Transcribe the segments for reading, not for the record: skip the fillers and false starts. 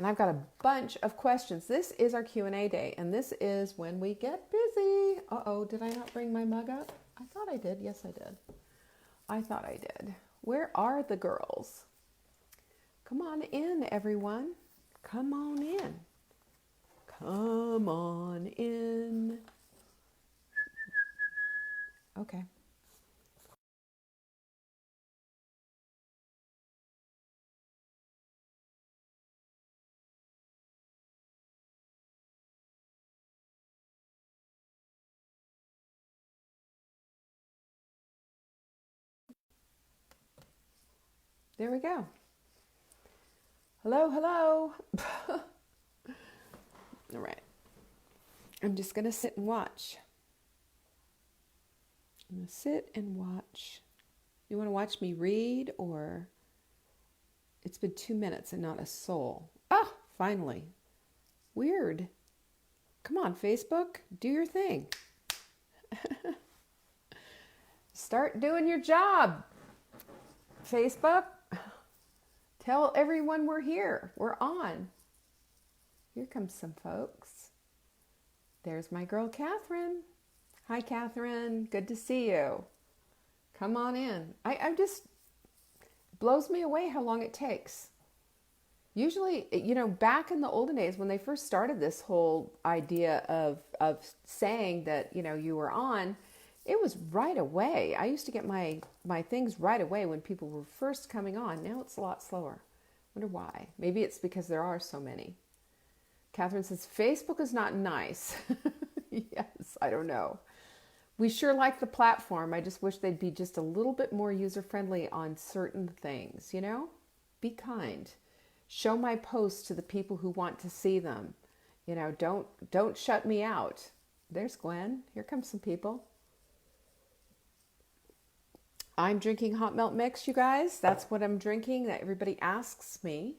And I've got a bunch of questions. This is our Q&A day, and this is when we get busy. Uh-oh, did I not bring my mug up? I thought I did. Yes, I did. I thought I did. Where are the girls? Come on in, everyone. Come on in. Come on in. Okay. There we go. Hello, hello. All right. I'm just going to sit and watch. I'm going to sit and watch. You want to watch me read, or it's been 2 minutes and not a soul? Oh, finally. Weird. Come on, Facebook, do your thing. Start doing your job, Facebook. Tell everyone we're here. We're on. Here comes some folks. There's my girl, Catherine. Hi, Catherine. Good to see you. Come on in. I just, blows me away how long it takes. Usually, back in the olden days when they first started this whole idea of saying that, you were on, it was right away. I used to get my things right away when people were first coming on. Now it's a lot slower. Wonder why. Maybe it's because there are so many. Catherine says, Facebook is not nice. Yes, I don't know. We sure like the platform. I just wish they'd be just a little bit more user-friendly on certain things, Be kind. Show my posts to the people who want to see them. Don't shut me out. There's Gwen. Here comes some people. I'm drinking hot melt mix, you guys. That's what I'm drinking. That everybody asks me.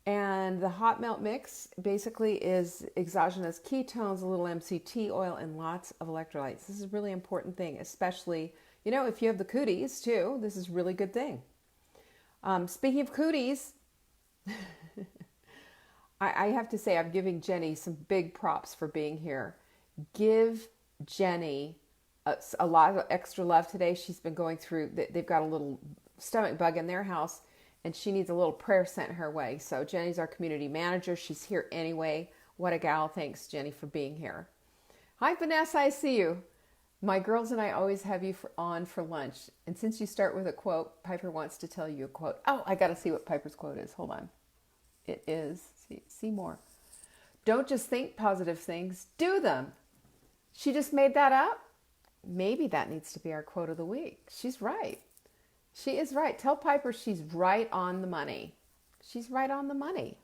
And the hot melt mix basically is exogenous ketones, a little MCT oil, and lots of electrolytes. This is a really important thing, especially, if you have the cooties too. This is a really good thing. Speaking of cooties, I have to say I'm giving Jenny some big props for being here. Give Jenny a lot of extra love today. She's been going through, they've got a little stomach bug in their house, and she needs a little prayer sent her way. So Jenny's our community manager. She's here anyway. What a gal. Thanks, Jenny, for being here. Hi, Vanessa. I see you. My girls and I always have you on for lunch. And since you start with a quote, Piper wants to tell you a quote. Oh, I got to see what Piper's quote is. Hold on. It is, see more. Don't just think positive things, do them. She just made that up. Maybe that needs to be our quote of the week. She's right. She is right. Tell Piper she's right on the money. She's right on the money.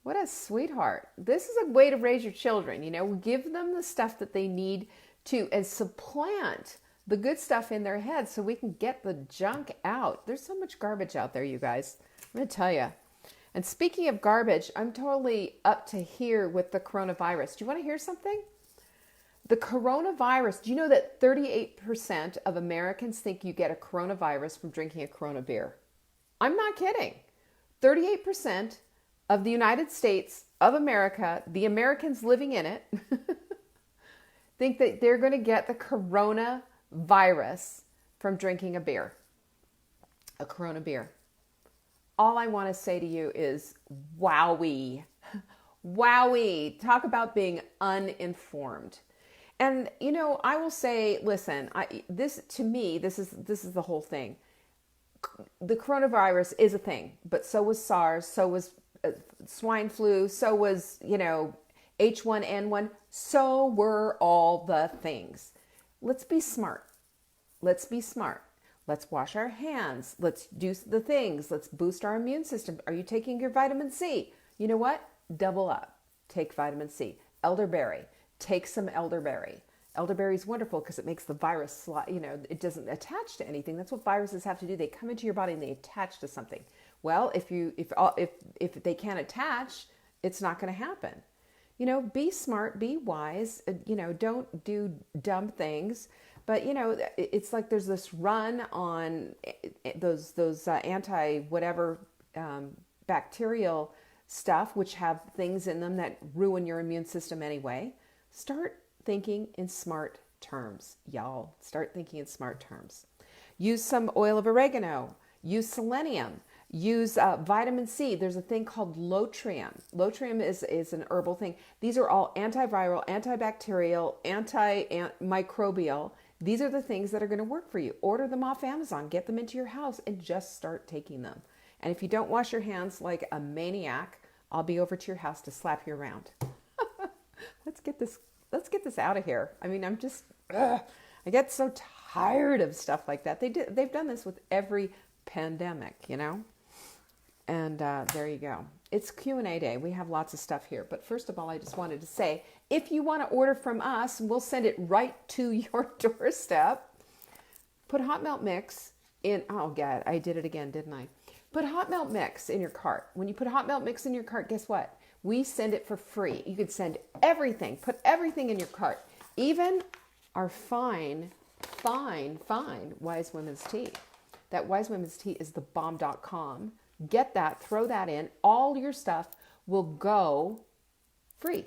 What a sweetheart. This is a way to raise your children. Give them the stuff that they need to, and supplant the good stuff in their heads so we can get the junk out. There's so much garbage out there, you guys. I'm going to tell you. And speaking of garbage, I'm totally up to here with the coronavirus. Do you want to hear something? The coronavirus, do you know that 38% of Americans think you get a coronavirus from drinking a Corona beer? I'm not kidding. 38% of the United States of America, the Americans living in it, think that they're going to get the coronavirus from drinking a beer, a Corona beer. All I want to say to you is, wowee. Wowee. Talk about being uninformed. And, I will say, listen, this is the whole thing. The coronavirus is a thing, but so was SARS, so was swine flu, so was, H1N1, so were all the things. Let's be smart. Let's be smart. Let's wash our hands. Let's do the things. Let's boost our immune system. Are you taking your vitamin C? You know what? Double up. Take vitamin C. Elderberry. Take some elderberry. Elderberry is wonderful because it makes the virus, it doesn't attach to anything. That's what viruses have to do. They come into your body and they attach to something. Well, if they can't attach, it's not going to happen. Be smart, be wise. Don't do dumb things. But it's like there's this run on those anti whatever bacterial stuff, which have things in them that ruin your immune system anyway. Start thinking in smart terms, y'all. Start thinking in smart terms. Use some oil of oregano. Use selenium. Use vitamin C. There's a thing called Lotrium. Lotrium is an herbal thing. These are all antiviral, antibacterial, antimicrobial. These are the things that are going to work for you. Order them off Amazon. Get them into your house and just start taking them. And if you don't wash your hands like a maniac, I'll be over to your house to slap you around. Let's get this out of here. I mean, I get so tired of stuff like that. They've done this with every pandemic, you know? And there you go. It's Q&A day. We have lots of stuff here. But first of all, I just wanted to say, if you want to order from us, we'll send it right to your doorstep. Put hot melt mix in. Oh, God, I did it again, didn't I? Put hot melt mix in your cart. When you put hot melt mix in your cart, guess what? We send it for free. You could send everything. Put everything in your cart. Even our fine Wise Women's Tea. That Wise Women's Tea is thebomb.com. Get that, throw that in. All your stuff will go free.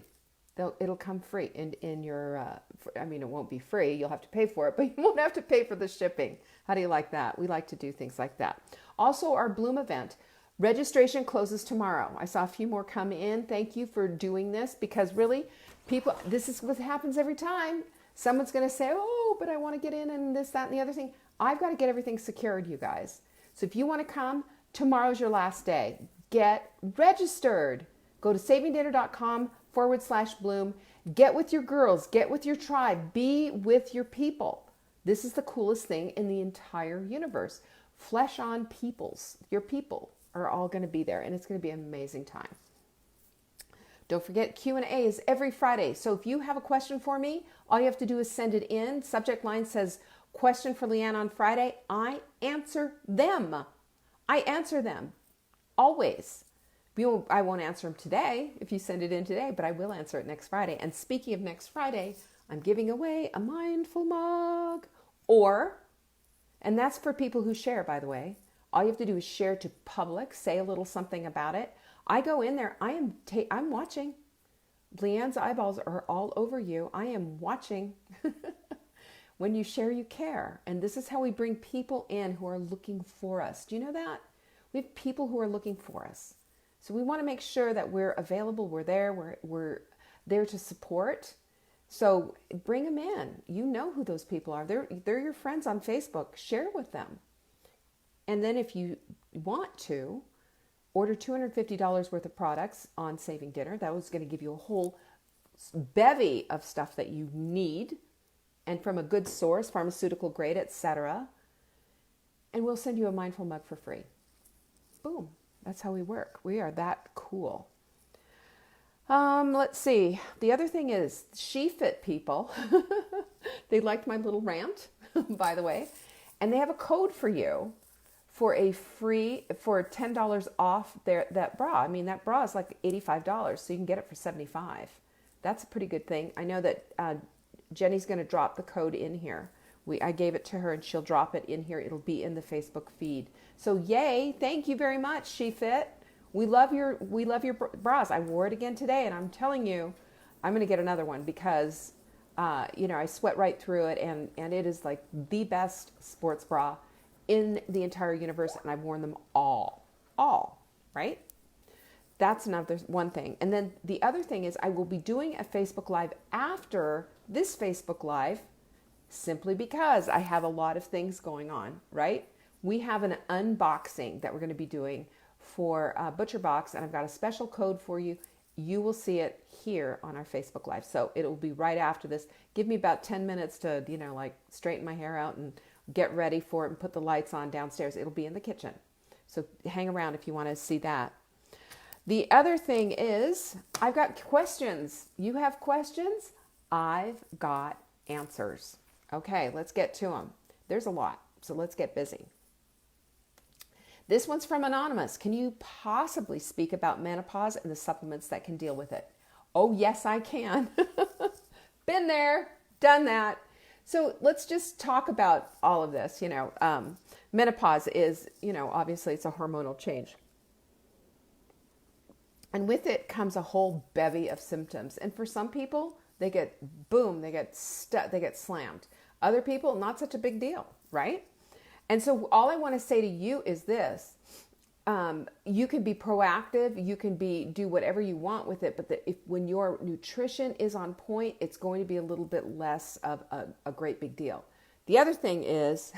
It'll come free in your, it won't be free. You'll have to pay for it, but you won't have to pay for the shipping. How do you like that? We like to do things like that. Also, our Bloom event. Registration closes tomorrow. I saw a few more come in. Thank you for doing this because really, people, this is what happens every time. Someone's going to say, oh, but I want to get in and this, that, and the other thing. I've got to get everything secured, you guys. So if you want to come, tomorrow's your last day. Get registered. Go to savingdinner.com/Bloom. Get with your girls. Get with your tribe. Be with your people. This is the coolest thing in the entire universe. Flesh on peoples. Your people are all going to be there, and it's going to be an amazing time. Don't forget, Q&A is every Friday. So if you have a question for me, all you have to do is send it in. Subject line says, question for Leanne on Friday. I answer them. I answer them. Always. I won't answer them today if you send it in today, but I will answer it next Friday. And speaking of next Friday, I'm giving away a mindful mug. And that's for people who share, by the way. All you have to do is share to public, say a little something about it. I go in there. I'm watching. Leanne's eyeballs are all over you. I am watching. When you share, you care. And this is how we bring people in who are looking for us. Do you know that? We have people who are looking for us. So we want to make sure that we're available. We're there. We're there to support. So bring them in. You know who those people are. They're your friends on Facebook. Share with them. And then if you want to, order $250 worth of products on Saving Dinner. That was going to give you a whole bevy of stuff that you need and from a good source, pharmaceutical grade, etc. And we'll send you a mindful mug for free. Boom. That's how we work. We are that cool. Let's see. The other thing is SheFit people. They liked my little rant, by the way. And they have a code for you for $10 off that bra. I mean, that bra is like $85, so you can get it for $75. That's a pretty good thing. I know that Jenny's going to drop the code in here. I gave it to her and she'll drop it in here. It'll be in the Facebook feed. So yay, thank you very much, SheFit. We love your bras. I wore it again today and I'm telling you, I'm going to get another one because, I sweat right through it and it is like the best sports bra in the entire universe. And I've worn them all, right? That's another one thing. And then the other thing is I will be doing a Facebook Live after this Facebook Live simply because I have a lot of things going on, right? We have an unboxing that we're going to be doing for ButcherBox, and I've got a special code for you. You will see it here on our Facebook Live. So it will be right after this. Give me about 10 minutes to, straighten my hair out and get ready for it and put the lights on downstairs. It'll be in the kitchen. So hang around if you want to see that. The other thing is I've got questions. You have questions? I've got answers. Okay, let's get to them. There's a lot, so let's get busy. This one's from Anonymous. Can you possibly speak about menopause and the supplements that can deal with it? Oh, yes, I can. Been there, done that. So let's just talk about all of this. Menopause is, obviously it's a hormonal change. And with it comes a whole bevy of symptoms. And for some people, they get boom, they get stuck, they get slammed. Other people, not such a big deal, right? And so all I want to say to you is this. You can be proactive, you can do whatever you want with it, but when your nutrition is on point, it's going to be a little bit less of a great big deal. The other thing is,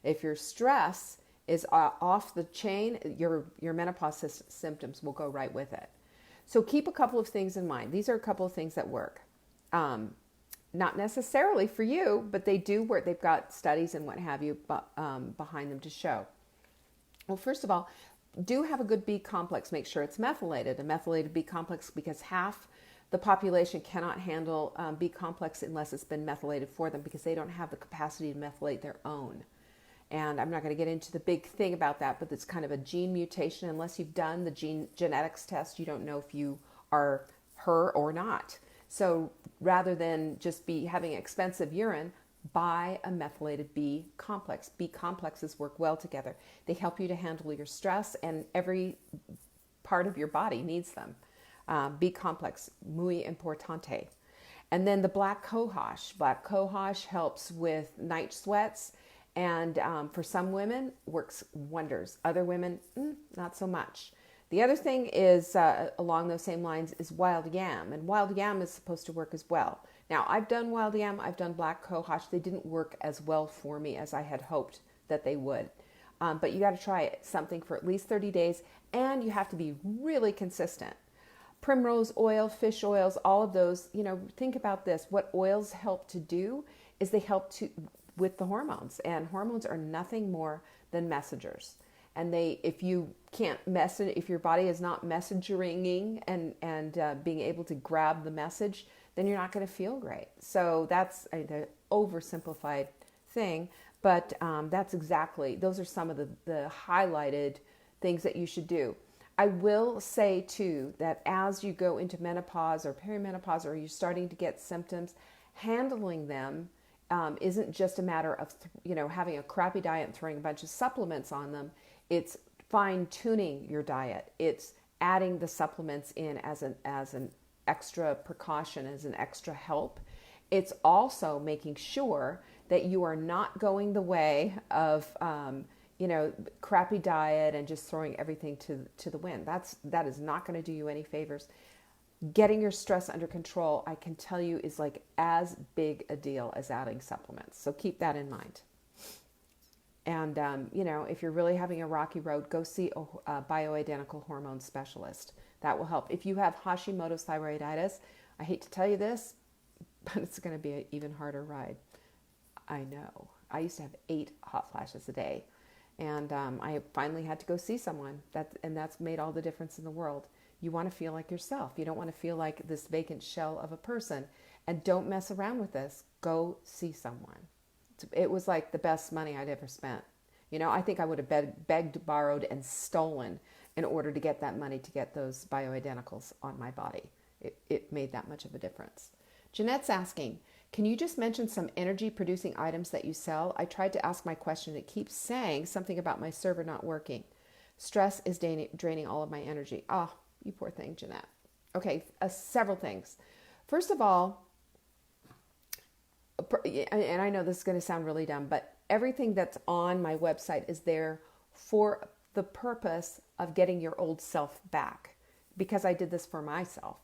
if your stress is off the chain, your menopause symptoms will go right with it. So keep a couple of things in mind. These are a couple of things that work. Not necessarily for you, but they do work. They've got studies and what have you behind them to show. Well, first of all, do have a good B complex. Make sure it's methylated, a methylated B complex, because half the population cannot handle B complex unless it's been methylated for them, because they don't have the capacity to methylate their own. And I'm not going to get into the big thing about that, but it's kind of a gene mutation. Unless you've done the genetics test, you don't know if you are her or not. So rather than just be having expensive urine, buy a methylated B complex. B complexes work well together. They help you to handle your stress, and every part of your body needs them. B complex, muy importante. And then the black cohosh. Black cohosh helps with night sweats, and for some women works wonders. Other women, not so much. The other thing is, along those same lines, is wild yam. And wild yam is supposed to work as well. Now, I've done wild yam, I've done black cohosh. They didn't work as well for me as I had hoped that they would. But you got to try something for at least 30 days, and you have to be really consistent. Primrose oil, fish oils, all of those, think about this. What oils help to do is they help with the hormones. And hormones are nothing more than messengers. And if you can't if your body is not messaging and being able to grab the message, then you're not going to feel great. So that's the oversimplified thing, but those are some of the highlighted things that you should do. I will say too that as you go into menopause or perimenopause, or you're starting to get symptoms, handling them isn't just a matter of having a crappy diet and throwing a bunch of supplements on them. It's fine-tuning your diet. It's adding the supplements in as an extra precaution, as an extra help. It's also making sure that you are not going the way of crappy diet and just throwing everything to the wind. That is not going to do you any favors. Getting your stress under control, I can tell you, is like as big a deal as adding supplements. So keep that in mind. And, if you're really having a rocky road, go see a bioidentical hormone specialist. That will help. If you have Hashimoto's thyroiditis, I hate to tell you this, but it's going to be an even harder ride. I know. I used to have 8 hot flashes a day. And I finally had to go see someone. That's made all the difference in the world. You want to feel like yourself. You don't want to feel like this vacant shell of a person. And don't mess around with this. Go see someone. It was like the best money I'd ever spent. I think I would have begged, borrowed, and stolen in order to get that money to get those bioidenticals on my body. It made that much of a difference. Jeanette's asking, can you just mention some energy-producing items that you sell? I tried to ask my question. It keeps saying something about my server not working. Stress is draining all of my energy. Oh, you poor thing, Jeanette. Okay, several things. First of all, and I know this is going to sound really dumb, but everything that's on my website is there for the purpose of getting your old self back, because I did this for myself.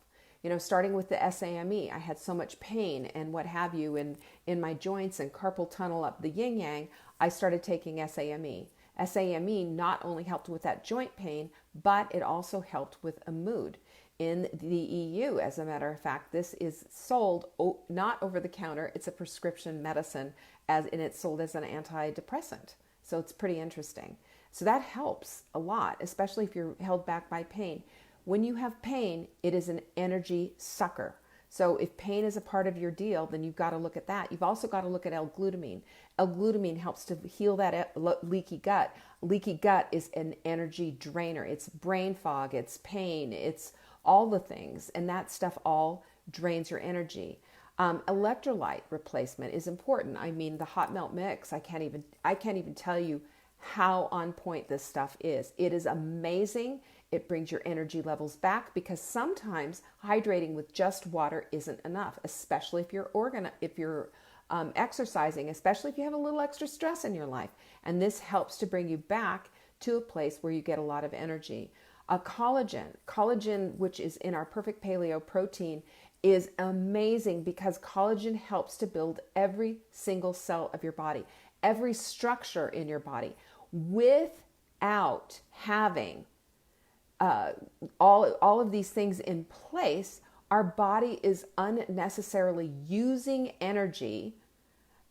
Starting with the SAME, I had so much pain and what have you in my joints and carpal tunnel up the yin yang. I started taking SAME. SAME not only helped with that joint pain, but it also helped with a mood. In the EU, as a matter of fact, this is sold not over the counter. It's a prescription medicine, and it's sold as an antidepressant. So it's pretty interesting. So that helps a lot, especially if you're held back by pain. When you have pain, it is an energy sucker. So if pain is a part of your deal, then you've got to look at that. You've also got to look at L-glutamine. L-glutamine helps to heal that leaky gut. Leaky gut is an energy drainer. It's brain fog, it's pain, it's all the things, and that stuff all drains your energy. Electrolyte replacement is important. I mean, the hot melt mix, I can't even tell you how on point this stuff is. It is amazing. It brings your energy levels back, because sometimes hydrating with just water isn't enough, especially if you're exercising, especially if you have a little extra stress in your life. And this helps to bring you back to a place where you get a lot of energy. Collagen, which is in our Perfect Paleo protein, is amazing because collagen helps to build every single cell of your body, every structure in your body. Without having all of these things in place, our body is unnecessarily using energy,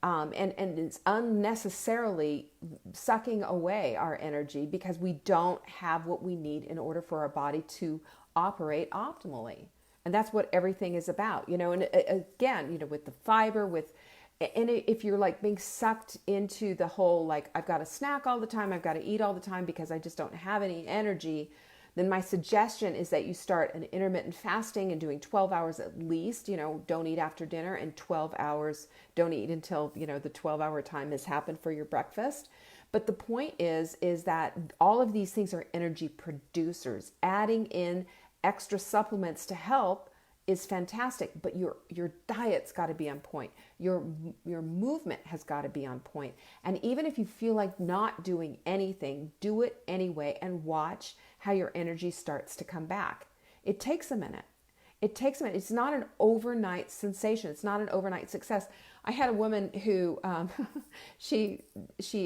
and it's unnecessarily sucking away our energy because we don't have what we need in order for our body to operate optimally. And that's what everything is about, you know. And again, you know, with the fiber, and if you're like being sucked into the whole, like, I've got to snack all the time, I've got to eat all the time because I just don't have any energy, then my suggestion is that you start an intermittent fasting and doing 12 hours at least. You know, don't eat after dinner, and 12 hours, don't eat until, you know, the 12-hour time has happened for your breakfast. But the point is that all of these things are energy producers. Adding in extra supplements to help is fantastic, but your diet's got to be on point. Your movement has got to be on point. And even if you feel like not doing anything, do it anyway and watch how your energy starts to come back. It takes a minute. It's not an overnight sensation. It's not an overnight success. I had a woman who, she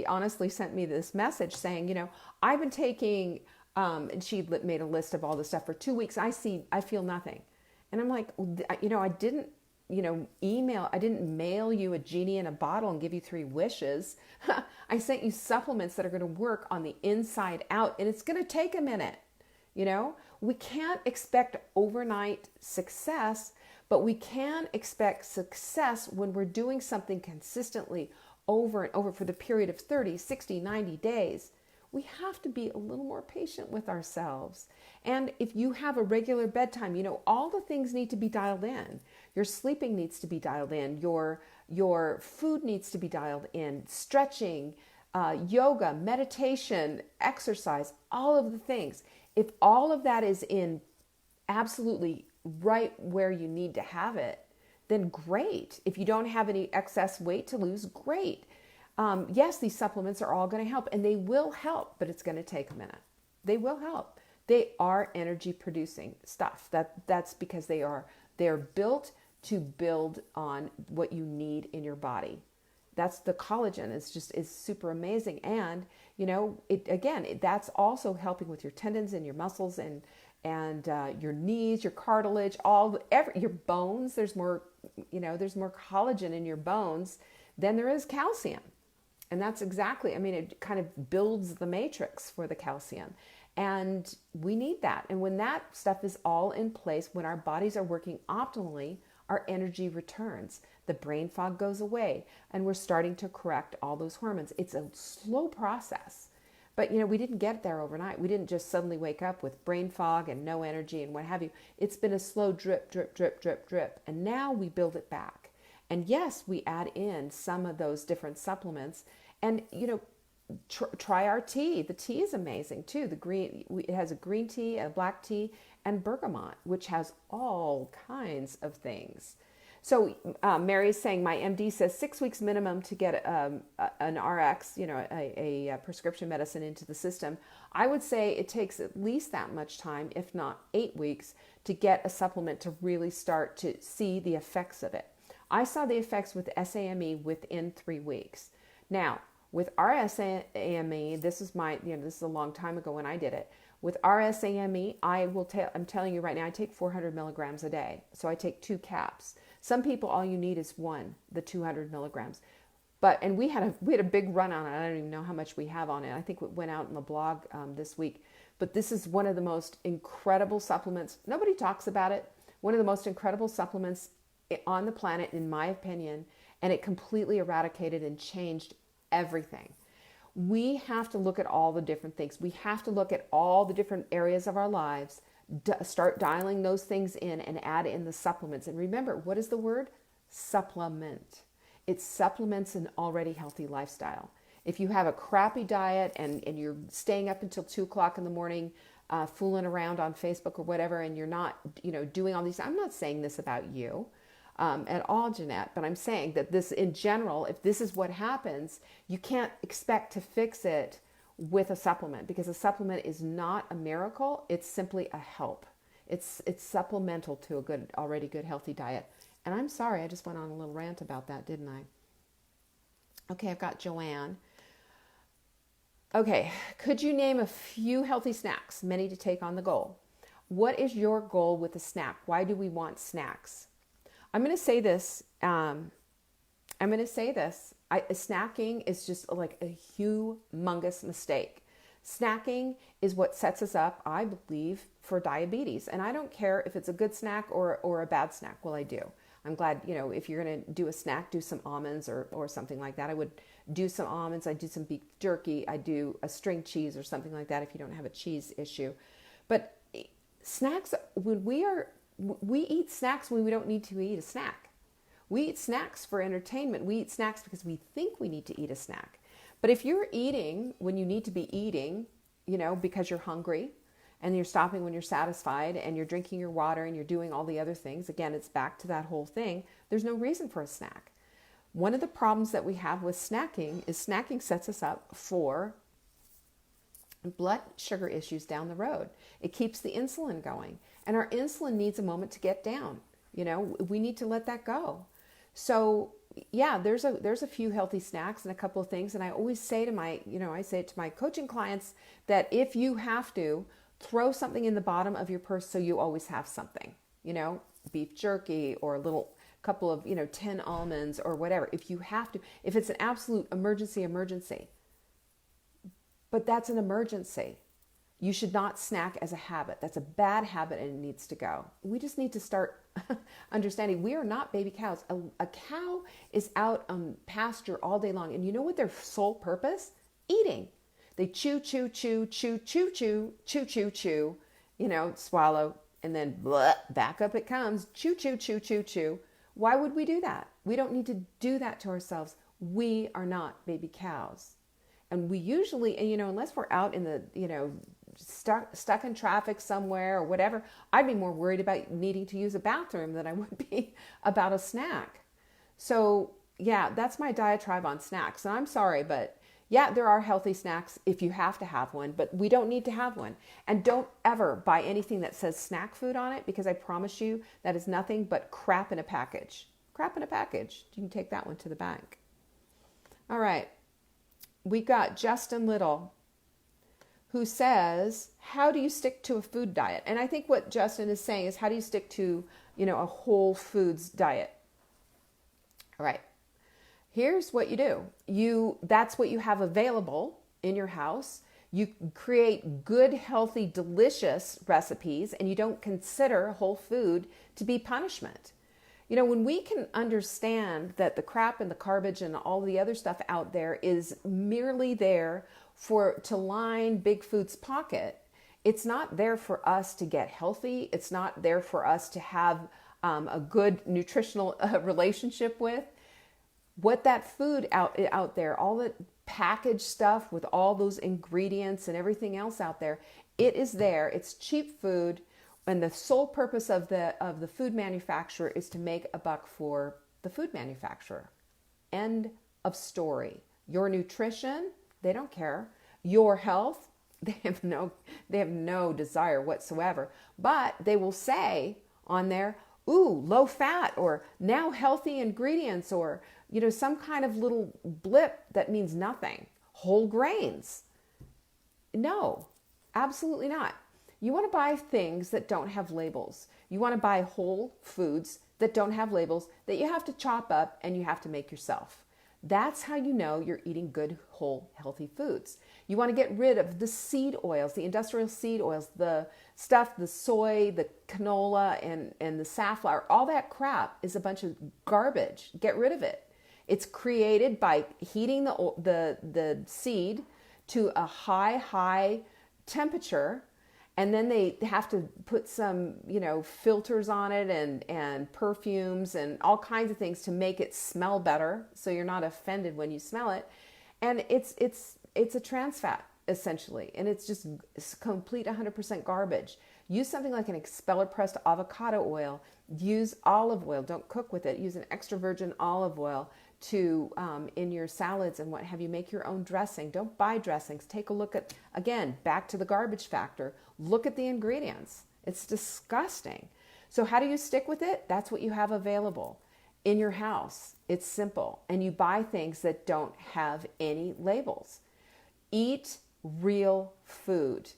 honestly sent me this message saying, you know, I've been taking, and she made a list of all the stuff for 2 weeks. I feel nothing. And I'm like, you know, I didn't mail you a genie in a bottle and give you 3 wishes. I sent you supplements that are going to work on the inside out, and it's going to take a minute. You know, we can't expect overnight success, but we can expect success when we're doing something consistently over and over for the period of 30, 60, 90 days. We have to be a little more patient with ourselves. And if you have a regular bedtime, you know, all the things need to be dialed in. Your sleeping needs to be dialed in. Your food needs to be dialed in. Stretching, yoga, meditation, exercise, all of the things. If all of that is in absolutely right where you need to have it, then great. If you don't have any excess weight to lose, great. Yes, these supplements are all going to help, and they will help, but it's going to take a minute. They will help. They are energy producing stuff. That's because they're built to build on what you need in your body. That's the collagen is super amazing. And, you know, that's also helping with your tendons and your muscles and your knees, your cartilage, your bones. There's more collagen in your bones than there is calcium. And that's exactly, I mean, it kind of builds the matrix for the calcium. And we need that. And when that stuff is all in place, when our bodies are working optimally, our energy returns. The brain fog goes away, and we're starting to correct all those hormones. It's a slow process. But, you know, we didn't get there overnight. We didn't just suddenly wake up with brain fog and no energy and what have you. It's been a slow drip, drip, drip, drip, drip. And now we build it back. And yes, we add in some of those different supplements. And, you know, try our tea. The tea is amazing too. It has a green tea, a black tea, and bergamot, which has all kinds of things. So Mary is saying, my MD says 6 weeks minimum to get an RX, you know, a prescription medicine into the system. I would say it takes at least that much time, if not 8 weeks, to get a supplement to really start to see the effects of it. I saw the effects with SAMe within 3 weeks. Now, with RSAMe, this is a long time ago when I did it. With RSAMe, I'm telling you right now, I take 400 milligrams a day. So I take 2 caps. Some people, all you need is 1, the 200 milligrams. And we had a big run on it. I don't even know how much we have on it. I think it went out in the blog this week. But this is one of the most incredible supplements. Nobody talks about it. One of the most incredible supplements on the planet, in my opinion. And it completely eradicated and changed everything. We have to look at all the different things. We have to look at all the different areas of our lives, start dialing those things in and add in the supplements. And remember, what is the word? Supplement. It supplements an already healthy lifestyle. If you have a crappy diet and you're staying up until 2 o'clock in the morning, fooling around on Facebook or whatever, and you're not, doing all these. I'm not saying this about you at all, Jeanette, but I'm saying that this in general, if this is what happens, you can't expect to fix it with a supplement, because a supplement is not a miracle. It's simply a help. It's supplemental to a already good, healthy diet. And I'm sorry, I just went on a little rant about that, didn't I? Okay, I've got Joanne. Okay, could you name a few healthy snacks, many to take on the goal? What is your goal with a snack? Why do we want snacks? I'm going to say this. Snacking is just like a humongous mistake. Snacking is what sets us up, I believe, for diabetes. And I don't care if it's a good snack or a bad snack. Well, I do. I'm glad, if you're going to do a snack, do some almonds or something like that. I would do some almonds. I do some beef jerky. I do a string cheese or something like that if you don't have a cheese issue. But snacks, we eat snacks when we don't need to eat a snack. We eat snacks for entertainment. We eat snacks because we think we need to eat a snack. But if you're eating when you need to be eating, because you're hungry, and you're stopping when you're satisfied, and you're drinking your water, and you're doing all the other things, again, it's back to that whole thing. There's no reason for a snack. One of the problems that we have with snacking is snacking sets us up for blood sugar issues down the road. It keeps the insulin going, and our insulin needs a moment to get down. We need to let that go. So yeah, there's a few healthy snacks and a couple of things. And I always say to I say it to my coaching clients that if you have to, throw something in the bottom of your purse so you always have something, beef jerky or a little couple of, 10 almonds or whatever. If you have to, if it's an absolute emergency, but that's an emergency. You should not snack as a habit. That's a bad habit and it needs to go. We just need to start understanding we are not baby cows. A cow is out on pasture all day long. And you know what their sole purpose? Eating. They chew, chew, chew, chew, chew, chew, chew, chew, chew, swallow, and then blah, back up it comes. Chew, chew, chew, chew, chew. Why would we do that? We don't need to do that to ourselves. We are not baby cows. And we usually, unless we're out in the, stuck in traffic somewhere or whatever, I'd be more worried about needing to use a bathroom than I would be about a snack. So yeah, that's my diatribe on snacks. And I'm sorry, but yeah, there are healthy snacks if you have to have one, but we don't need to have one. And don't ever buy anything that says snack food on it, because I promise you that is nothing but crap in a package. Crap in a package. You can take that one to the bank. All right. We got Justin Little, who says, how do you stick to a food diet? And I think what Justin is saying is, how do you stick to, a whole foods diet? All right. Here's what you do. That's what you have available in your house. You create good, healthy, delicious recipes, and you don't consider whole food to be punishment. When we can understand that the crap and the garbage and all the other stuff out there is merely there to line Big Food's pocket, it's not there for us to get healthy. It's not there for us to have a good nutritional relationship with. What that food out there, all the packaged stuff with all those ingredients and everything else out there, it is there. It's cheap food. And the sole purpose of the food manufacturer is to make a buck for the food manufacturer. End of story. Your nutrition, they don't care. Your health, they have no desire whatsoever. But they will say on there, ooh, low fat, or now healthy ingredients, or some kind of little blip that means nothing. Whole grains. No, absolutely not. You want to buy things that don't have labels. You want to buy whole foods that don't have labels that you have to chop up and you have to make yourself. That's how you know you're eating good, whole, healthy foods. You want to get rid of the seed oils, the industrial seed oils, the stuff, the soy, the canola, and the safflower. All that crap is a bunch of garbage. Get rid of it. It's created by heating the seed to a high temperature. And then they have to put some, filters on it and perfumes and all kinds of things to make it smell better, so you're not offended when you smell it. And it's a trans fat. essentially. And it's complete 100% garbage. Use something like an expeller pressed avocado oil. Use olive oil. Don't cook with it. Use an extra virgin olive oil to in your salads and what have you. Make your own dressing. Don't buy dressings. Take a look at, again, back to the garbage factor. Look at the ingredients. It's disgusting. So how do you stick with it? That's what you have available in your house. It's simple. And you buy things that don't have any labels. Eat real food.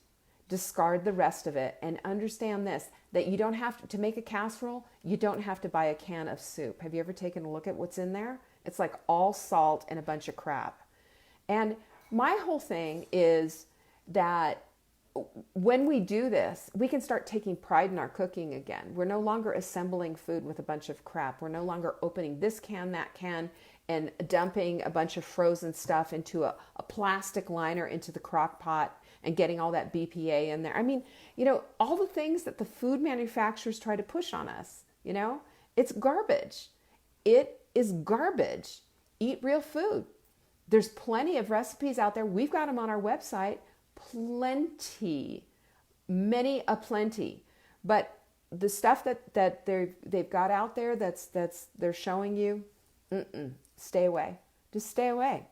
Discard the rest of it, and understand this, that you don't have to make a casserole, you don't have to buy a can of soup. Have you ever taken a look at what's in there? It's like all salt and a bunch of crap. And my whole thing is that when we do this, we can start taking pride in our cooking again. We're no longer assembling food with a bunch of crap. We're no longer opening this can, that can, and dumping a bunch of frozen stuff into a plastic liner into the crock pot and getting all that BPA in there. I mean, all the things that the food manufacturers try to push on us, it's garbage. It is garbage. Eat real food. There's plenty of recipes out there. We've got them on our website. Plenty. Many a plenty. But the stuff that they've got out there that's they're showing you, stay away. Just stay away.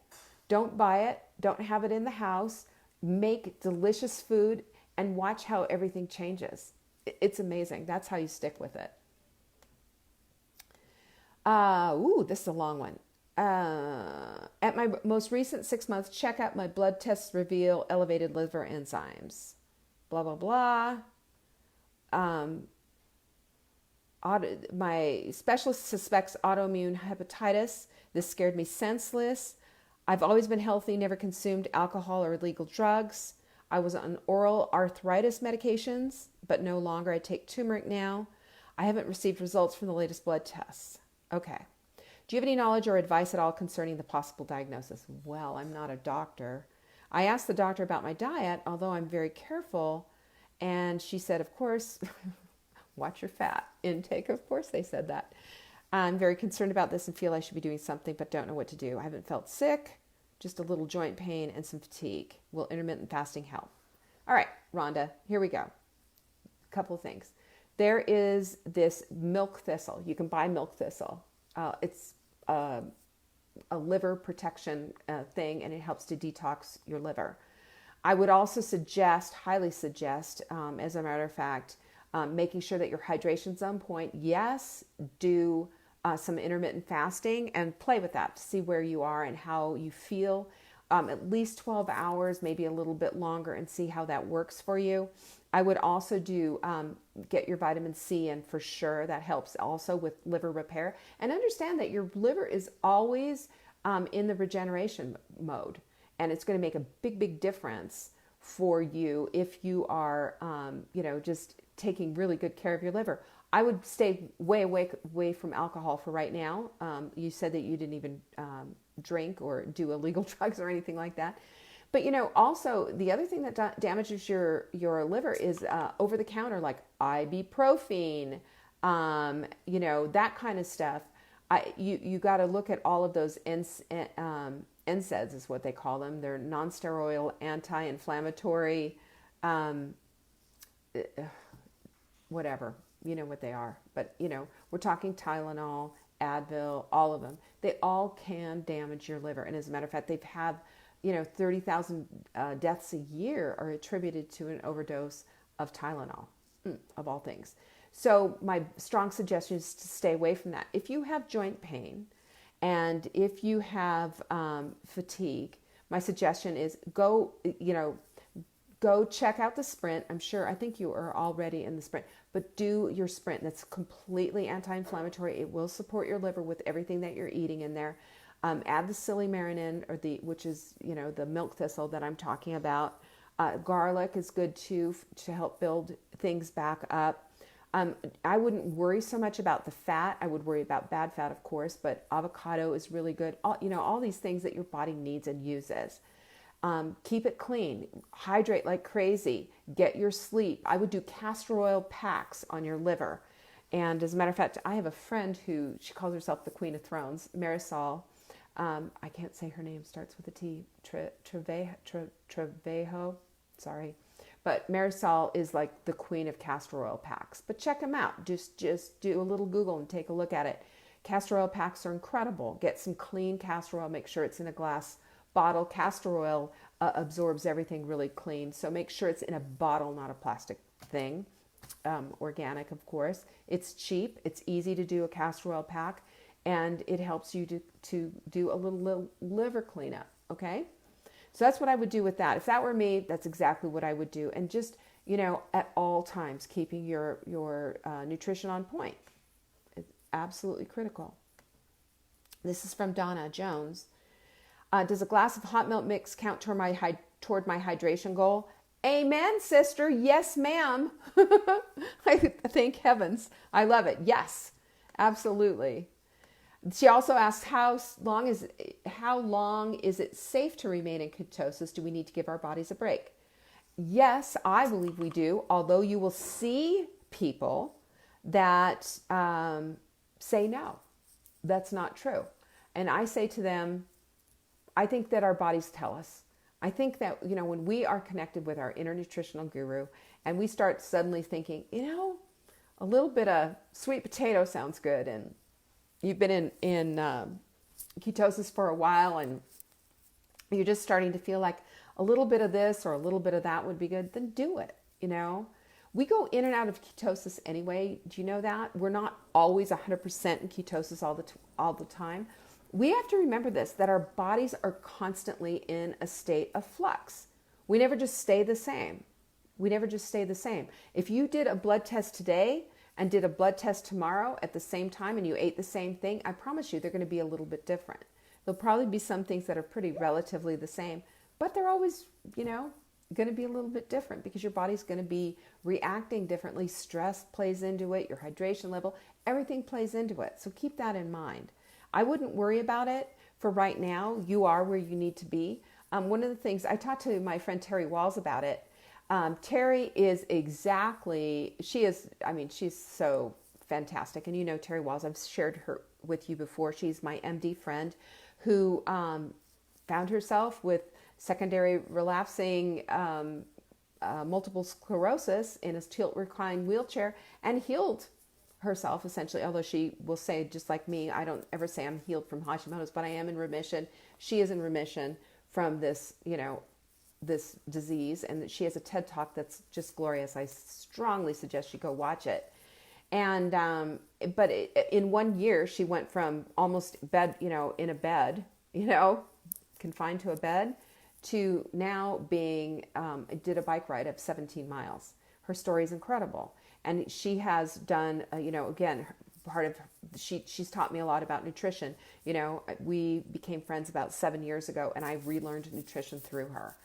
Don't buy it. Don't have it in the house. Make delicious food and watch how everything changes. It's amazing. That's how you stick with it. This is a long one. At my most recent 6-month checkup, my blood tests reveal elevated liver enzymes. Blah, blah, blah. My specialist suspects autoimmune hepatitis. This scared me senseless. I've always been healthy, never consumed alcohol or illegal drugs. I was on oral arthritis medications, but no longer. I take turmeric now. I haven't received results from the latest blood tests. Okay. Do you have any knowledge or advice at all concerning the possible diagnosis? Well, I'm not a doctor. I asked the doctor about my diet, although I'm very careful, and she said, of course, watch your fat intake. Of course they said that. I'm very concerned about this and feel I should be doing something, but don't know what to do. I haven't felt sick, just a little joint pain and some fatigue. Will intermittent fasting help? All right, Rhonda, here we go. A couple of things. There is this milk thistle. You can buy milk thistle. It's a liver protection thing, and it helps to detox your liver. I would also highly suggest, as a matter of fact, making sure that your hydration's on point. Yes, do some intermittent fasting and play with that to see where you are and how you feel. At least 12 hours, maybe a little bit longer, and see how that works for you. I would also get your vitamin C in for sure. That helps also with liver repair. And understand that your liver is always in the regeneration mode. And it's going to make a big, big difference for you if you are, just taking really good care of your liver. I would stay way away from alcohol for right now. You said that you didn't even drink or do illegal drugs or anything like that. But, also the other thing that damages your liver is over the counter, like ibuprofen, that kind of stuff. You got to look at all of those NSAIDs is what they call them. They're non-steroidal anti-inflammatory, whatever, you know what they are. But, we're talking Tylenol, Advil, all of them. They all can damage your liver. And as a matter of fact, they've had 30,000 deaths a year are attributed to an overdose of Tylenol, of all things. So my strong suggestion is to stay away from that. If you have joint pain and if you have fatigue, my suggestion is go check out the Sprint. I think you are already in the Sprint, but do your Sprint. That's completely anti-inflammatory. It will support your liver with everything that you're eating in there. Add the silymarin in, which is, the milk thistle that I'm talking about. Garlic is good too to help build things back up. I wouldn't worry so much about the fat. I would worry about bad fat, of course, but avocado is really good. All these things that your body needs and uses. Keep it clean. Hydrate like crazy. Get your sleep. I would do castor oil packs on your liver. And as a matter of fact, I have a friend she calls herself the Queen of Thrones, Marisol. I can't say her name, starts with a T, Trevejo, sorry. But Marisol is like the queen of castor oil packs. But check them out. Just do a little Google and take a look at it. Castor oil packs are incredible. Get some clean castor oil. Make sure it's in a glass bottle. Castor oil absorbs everything really clean. So make sure it's in a bottle, not a plastic thing. Organic, of course. It's cheap. It's easy to do a castor oil pack. And it helps you to do a little liver cleanup, okay? So that's what I would do with that. If that were me, that's exactly what I would do. And just, at all times, keeping your nutrition on point. It's absolutely critical. This is from Donna Jones. Does a glass of hot milk mix count toward my hydration goal? Amen, sister. Yes, ma'am. I thank heavens. I love it. Yes, absolutely. She also asks, how long is it safe to remain in ketosis? Do we need to give our bodies a break? Yes, I believe we do, although you will see people that say no, that's not true. And I say to them, I think that our bodies tell us. I think that, when we are connected with our inner nutritional guru and we start suddenly thinking, a little bit of sweet potato sounds good, and you've been in ketosis for a while and you're just starting to feel like a little bit of this or a little bit of that would be good, then do it, We go in and out of ketosis anyway. Do you know that? We're not always 100% in ketosis all the time. We have to remember this, that our bodies are constantly in a state of flux. We never just stay the same. If you did a blood test today and did a blood test tomorrow at the same time and you ate the same thing, I promise you they're going to be a little bit different. There'll probably be some things that are pretty relatively the same, but they're always, going to be a little bit different because your body's going to be reacting differently. Stress plays into it, your hydration level, everything plays into it. So keep that in mind. I wouldn't worry about it for right now. You are where you need to be. One of the things, I talked to my friend Terry Walls about it. Terry is she's so fantastic. And Terry Walls, I've shared her with you before. She's my MD friend who found herself with secondary relapsing multiple sclerosis in a tilt recline wheelchair and healed herself essentially, although she will say, just like me, I don't ever say I'm healed from Hashimoto's, but I am in remission. She is in remission from this, this disease, and she has a TED Talk that's just glorious. I strongly suggest you go watch it. And but in 1 year, she went from almost bed, in a bed, confined to a bed, to now being did a bike ride of 17 miles. Her story is incredible, and she has done, again, part of she's taught me a lot about nutrition. We became friends about 7 years ago, and I relearned nutrition through her.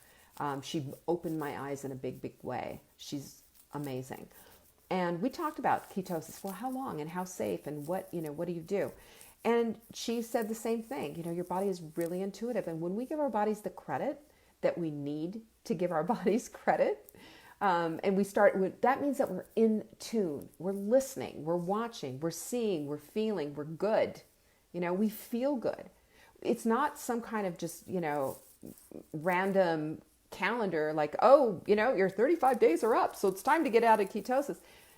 She opened my eyes in a big, big way. She's amazing. And we talked about ketosis. Well, how long and how safe and what do you do? And she said the same thing. Your body is really intuitive. And when we give our bodies the credit that we need to give our bodies credit, and we start with, that means that we're in tune. We're listening, we're watching, we're seeing, we're feeling, we're good. We feel good. It's not some kind of just, random calendar like, your 35 days are up, so it's time to get out of ketosis.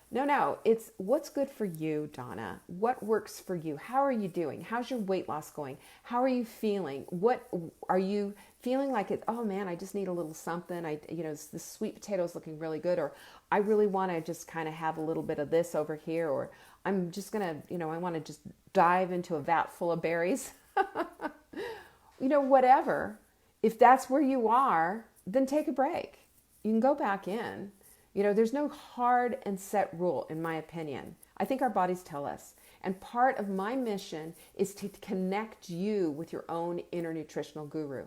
No, it's what's good for you, Donna. What works for you? How are you doing? How's your weight loss going? How are you feeling? What are you feeling like it? Oh man, I just need a little something. The sweet potato's looking really good, or I really want to just kind of have a little bit of this over here, or I'm just gonna, I want to just dive into a vat full of berries. Whatever. If that's where you are, then take a break. You can go back in. There's no hard and set rule, in my opinion. I think our bodies tell us. And part of my mission is to connect you with your own inner nutritional guru.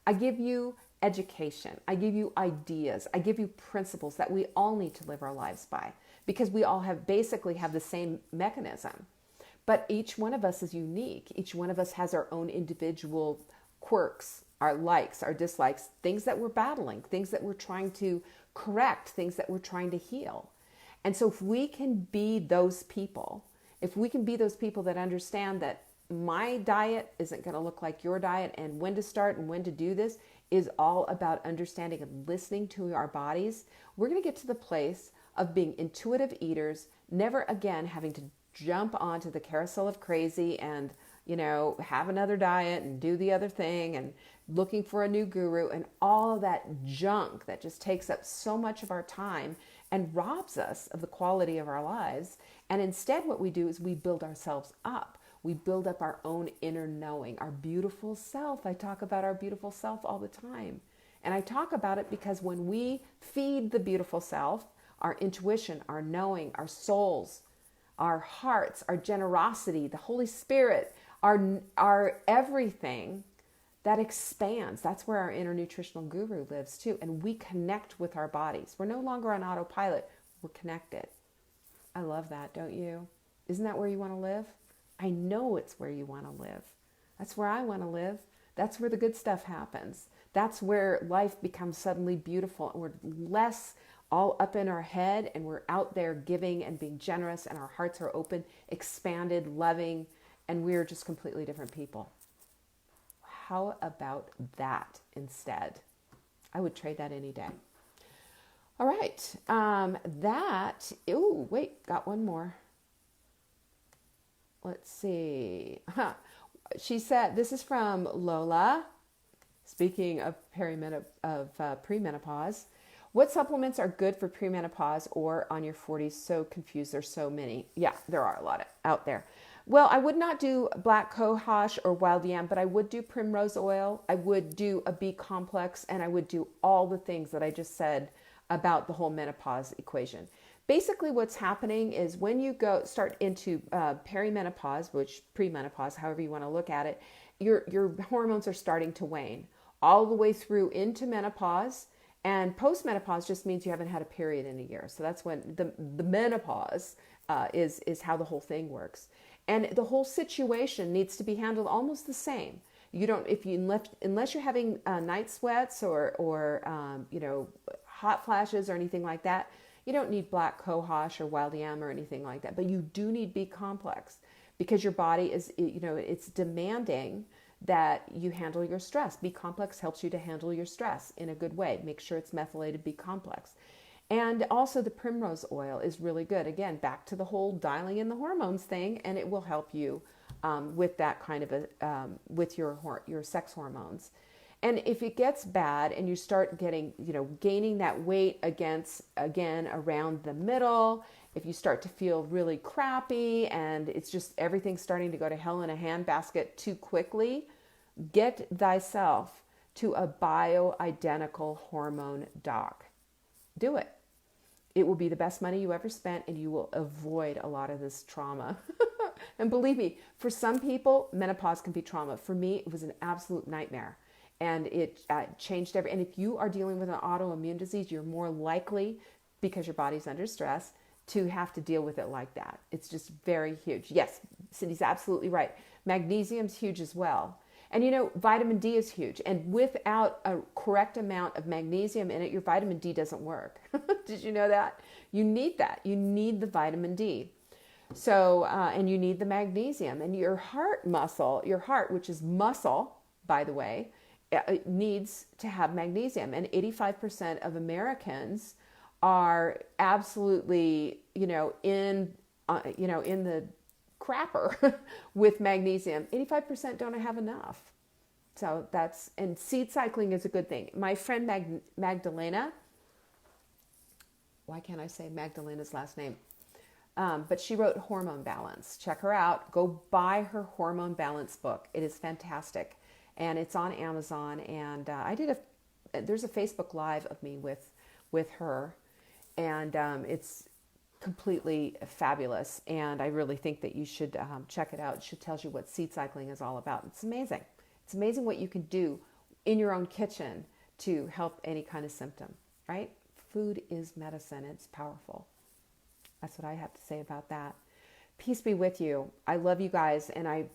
I give you education. I give you ideas. I give you principles that we all need to live our lives by, because we all basically have the same mechanism. But each one of us is unique. Each one of us has our own individual quirks, our likes, our dislikes, things that we're battling, things that we're trying to correct, things that we're trying to heal. And so if we can be those people that understand that my diet isn't going to look like your diet, and when to start and when to do this is all about understanding and listening to our bodies. We're going to get to the place of being intuitive eaters, never again having to jump onto the carousel of crazy and, have another diet and do the other thing and looking for a new guru and all of that junk that just takes up so much of our time and robs us of the quality of our lives. And instead, what we do is we build ourselves up. We build up our own inner knowing, our beautiful self. I talk about our beautiful self all the time. And I talk about it because when we feed the beautiful self, our intuition, our knowing, our souls, our hearts, our generosity, the Holy Spirit, our everything, that expands. That's where our inner nutritional guru lives too. And we connect with our bodies. We're no longer on autopilot. We're connected. I love that, don't you? Isn't that where you want to live? I know it's where you want to live. That's where I want to live. That's where the good stuff happens. That's where life becomes suddenly beautiful and we're less all up in our head and we're out there giving and being generous and our hearts are open, expanded, loving, and we're just completely different people. How about that instead? I would trade that any day. All right. Got one more. Let's see. She said, this is from Lola. Speaking of premenopause, what supplements are good for premenopause or on your 40s? So confused. There's so many. Yeah, there are a lot out there. Well, I would not do black cohosh or wild yam, but I would do primrose oil. I would do a B complex, and I would do all the things that I just said about the whole menopause equation. Basically, what's happening is when you start into perimenopause, which premenopause, however you want to look at it, your hormones are starting to wane all the way through into menopause. And postmenopause just means you haven't had a period in a year. So that's when the menopause is how the whole thing works. And the whole situation needs to be handled almost the same. You don't, unless you're having night sweats or hot flashes or anything like that, you don't need black cohosh or wild yam or anything like that. But you do need B complex because your body is, it's demanding that you handle your stress. B complex helps you to handle your stress in a good way. Make sure it's methylated B complex. And also the primrose oil is really good. Again, back to the whole dialing in the hormones thing, and it will help you with that kind of with your sex hormones. And if it gets bad and you start getting, gaining that weight again around the middle, if you start to feel really crappy and it's just everything's starting to go to hell in a handbasket too quickly, get thyself to a bioidentical hormone doc. Do it. It will be the best money you ever spent and you will avoid a lot of this trauma. And believe me, for some people, menopause can be trauma. For me, it was an absolute nightmare. And it changed and if you are dealing with an autoimmune disease, you're more likely, because your body's under stress, to have to deal with it like that. It's just very huge. Yes, Cindy's absolutely right. Magnesium's huge as well. And vitamin D is huge. And without a correct amount of magnesium in it, your vitamin D doesn't work. Did you know that? You need that. You need the vitamin D. So, and you need the magnesium. And your heart, which is muscle, by the way, it needs to have magnesium. And 85% of Americans are absolutely, in the crapper with magnesium. 85% don't have enough. So and seed cycling is a good thing. My friend Magdalena, why can't I say Magdalena's last name? But she wrote Hormone Balance. Check her out. Go buy her Hormone Balance book. It is fantastic. And it's on Amazon. And there's a Facebook Live of me with her. And it's completely fabulous. And I really think that you should check it out. She tells you what seed cycling is all about. It's amazing. It's amazing what you can do in your own kitchen to help any kind of symptom, right? Food is medicine. It's powerful. That's what I have to say about that. Peace be with you. I love you guys. And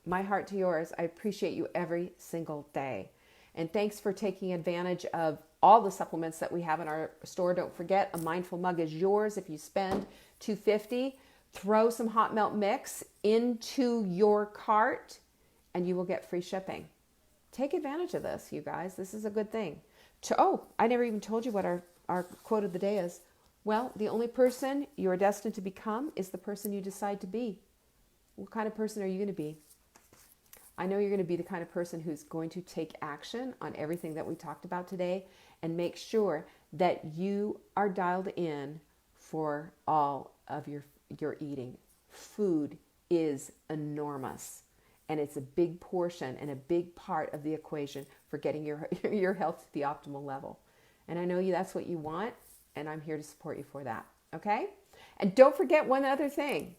my heart to yours. I appreciate you every single day. And thanks for taking advantage of all the supplements that we have in our store. Don't forget, a mindful mug is yours if you spend $250. throw some hot melt mix into your cart and you will get free shipping. Take advantage of this, you guys. This is a good thing. Oh, I never even told you what our quote of the day is. Well, the only person you are destined to become is the person you decide to be. What kind of person are you going to be? I know you're going to be the kind of person who's going to take action on everything that we talked about today and make sure that you are dialed in for all of your eating. Food is enormous, and it's a big portion and a big part of the equation for getting your health to the optimal level. And I know that's what you want, and I'm here to support you for that, okay? And don't forget one other thing,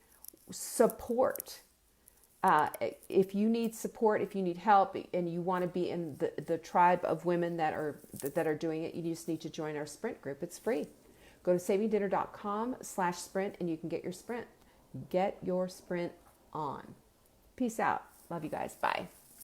support. If you need support, if you need help, and you want to be in the tribe of women that are doing it, you just need to join our sprint group. It's free. Go to savingdinner.com/sprint and you can get your sprint. Get your sprint on. Peace out. Love you guys. Bye.